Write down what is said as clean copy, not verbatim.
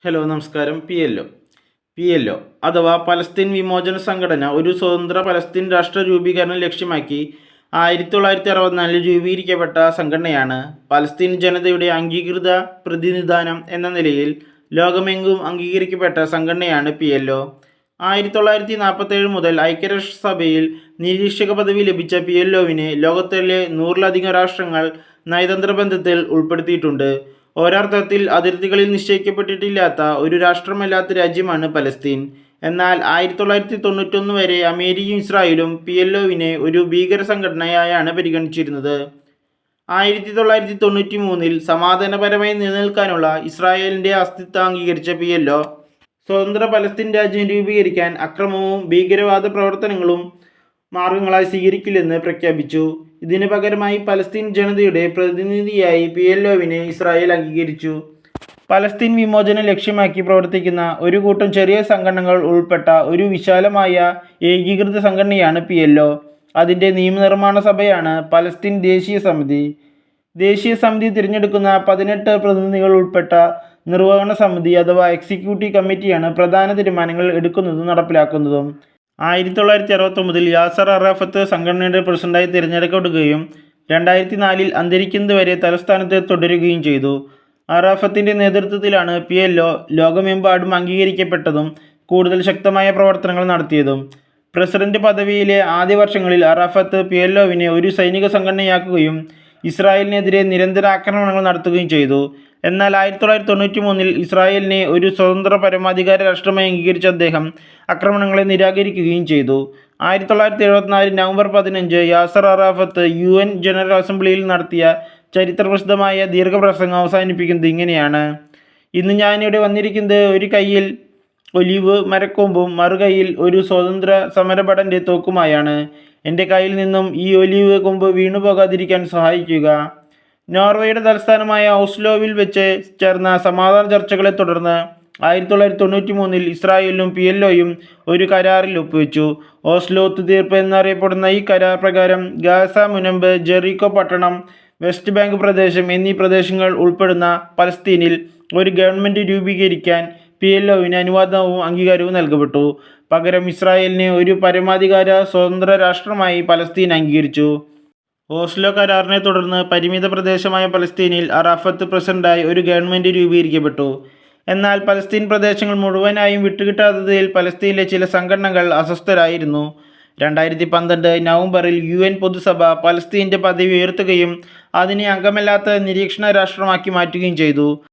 Hello നമസ്കാരം. P L O അഥവാ Palestine വിമോചന സംഘടന ഒരു സ്വതന്ത്ര പലസ്തീൻ രാഷ്ട്ര രൂപീകരണം ലക്ഷ്യമാക്കി 1964 രൂപീകരിക്കപ്പെട്ട സംഘടനയാണ്. പലസ്തീൻ ജനതയുടെ അംഗീകൃത പ്രതിനിധാനം എന്ന നിലയിൽ ലോകമെങ്ങും അംഗീകരിക്കപ്പെട്ട സംഘടനയാണ് PLO. 1947 മുതൽ ഐക്യരാഷ്ട്രസഭയിൽ നിരീക്ഷക പദവി ലഭിച്ച PLOവിനെ ലോകത്തിലെ 100-ലധികം രാഷ്ട്രങ്ങൾ നയതന്ത്ര ബന്ധത്തിൽ ഉൾപ്പെടുത്തിയിട്ടുണ്ട്. ഒരർത്ഥത്തിൽ അതിർത്തികളിൽ നിശ്ചയിക്കപ്പെട്ടിട്ടില്ലാത്ത ഒരു രാഷ്ട്രമല്ലാത്ത രാജ്യമാണ് പലസ്തീൻ. എന്നാൽ 1991 വരെ അമേരിക്കയും ഇസ്രായേലും PLOവിനെ ഒരു ഭീകര സംഘടനയായാണ് പരിഗണിച്ചിരുന്നത്. 1993 സമാധാനപരമായി നിലനിൽക്കാനുള്ള ഇസ്രായേലിൻ്റെ അസ്തിത്വം അംഗീകരിച്ച PLO സ്വതന്ത്ര പലസ്തീൻ രാജ്യം രൂപീകരിക്കാൻ അക്രമവും ഭീകരവാദ പ്രവർത്തനങ്ങളും മാർഗങ്ങളായി സ്വീകരിക്കില്ലെന്ന് പ്രഖ്യാപിച്ചു. ഇതിനു പകരമായി പലസ്തീൻ ജനതയുടെ പ്രതിനിധിയായി PLOവിനെ ഇസ്രായേൽ അംഗീകരിച്ചു. പലസ്തീൻ വിമോചനം ലക്ഷ്യമാക്കി പ്രവർത്തിക്കുന്ന ഒരു കൂട്ടം ചെറിയ സംഘടനകൾ ഉൾപ്പെട്ട ഒരു വിശാലമായ ഏകീകൃത സംഘടനയാണ് PLO. അതിൻ്റെ നിയമനിർമ്മാണ സഭയാണ് പലസ്തീൻ ദേശീയ സമിതി. ദേശീയ സമിതി തിരഞ്ഞെടുക്കുന്ന 18 പ്രതിനിധികൾ ഉൾപ്പെട്ട നിർവഹണ സമിതി അഥവാ എക്സിക്യൂട്ടീവ് കമ്മിറ്റിയാണ് പ്രധാന തീരുമാനങ്ങൾ എടുക്കുന്നതും നടപ്പിലാക്കുന്നതും. 1969 യാസർ അറാഫത്ത് സംഘടനയുടെ പ്രസിഡന്റായി തിരഞ്ഞെടുക്കപ്പെടുകയും 2004 അന്തരിക്കുന്നതുവരെ തലസ്ഥാനത്ത് തുടരുകയും ചെയ്തു. അറാഫത്തിൻ്റെ നേതൃത്വത്തിലാണ് PLO ലോകമെമ്പാടും അംഗീകരിക്കപ്പെട്ടതും കൂടുതൽ ശക്തമായ പ്രവർത്തനങ്ങൾ നടത്തിയതും. പ്രസിഡന്റ് പദവിയിലെ ആദ്യ വർഷങ്ങളിൽ അറാഫത്ത് PLOവിനെ ഒരു സൈനിക സംഘടനയാക്കുകയും ഇസ്രായേലിനെതിരെ നിരന്തര ആക്രമണങ്ങൾ നടത്തുകയും ചെയ്തു. എന്നാൽ 1993 ഇസ്രായേലിനെ ഒരു സ്വതന്ത്ര പരമാധികാര രാഷ്ട്രമായി അംഗീകരിച്ച അദ്ദേഹം ആക്രമണങ്ങളെ നിരാകരിക്കുകയും ചെയ്തു. 1974 November 15 Yasser Arafat UN general അസംബ്ലിയിൽ നടത്തിയ ചരിത്രപ്രസിദ്ധമായ ദീർഘപ്രസംഗം അവസാനിപ്പിക്കുന്നത് ഇങ്ങനെയാണ്: ഇന്ന് ഞാനിവിടെ വന്നിരിക്കുന്നത് ഒരു കൈയിൽ ഒലിവ് മരക്കൊമ്പും മറുകൈയിൽ ഒരു സ്വതന്ത്ര സമരഭടൻ്റെ തോക്കുമായാണ്. എൻ്റെ കയ്യിൽ നിന്നും ഈ ഒലിവ് കൊമ്പ് വീണുപോകാതിരിക്കാൻ സഹായിക്കുക. നോർവേയുടെ തലസ്ഥാനമായ ഓസ്ലോവിൽ വെച്ച് ചേർന്ന സമാധാന ചർച്ചകളെ തുടർന്ന് 1993 ഇസ്രായേലും PLOയും ഒരു കരാറിൽ ഒപ്പുവെച്ചു. ഓസ്ലോ ഒത്തുതീർപ്പ് എന്നറിയപ്പെടുന്ന ഈ കരാർ പ്രകാരം ഗാസ മുനമ്പ്, ജെറിക്കോ പട്ടണം, വെസ്റ്റ് ബാങ്ക് പ്രദേശം എന്നീ പ്രദേശങ്ങൾ ഉൾപ്പെടുന്ന പലസ്തീനിൽ ഒരു ഗവൺമെൻറ് രൂപീകരിക്കാൻ PLOവിന് അനുവാദവും അംഗീകാരവും നൽകപ്പെട്ടു. പകരം ഇസ്രായേലിനെ ഒരു പരമാധികാര സ്വതന്ത്ര രാഷ്ട്രമായി പലസ്തീൻ അംഗീകരിച്ചു. ഓസ്ലോ കരാറിനെ തുടർന്ന് പരിമിത പ്രദേശമായ പലസ്തീനിൽ അറാഫത്ത് പ്രസിഡന്റായി ഒരു ഗവൺമെൻറ് രൂപീകരിക്കപ്പെട്ടു. എന്നാൽ പലസ്തീൻ പ്രദേശങ്ങൾ മുഴുവനായും വിട്ടുകിട്ടാത്തതിൽ പലസ്തീനിലെ ചില സംഘടനകൾ അസ്വസ്ഥരായിരുന്നു. 2012 നവംബറിൽ UN പൊതുസഭ പലസ്തീൻ്റെ പദവി ഉയർത്തുകയും അതിനെ അംഗമല്ലാത്ത നിരീക്ഷണ രാഷ്ട്രമാക്കി മാറ്റുകയും ചെയ്തു.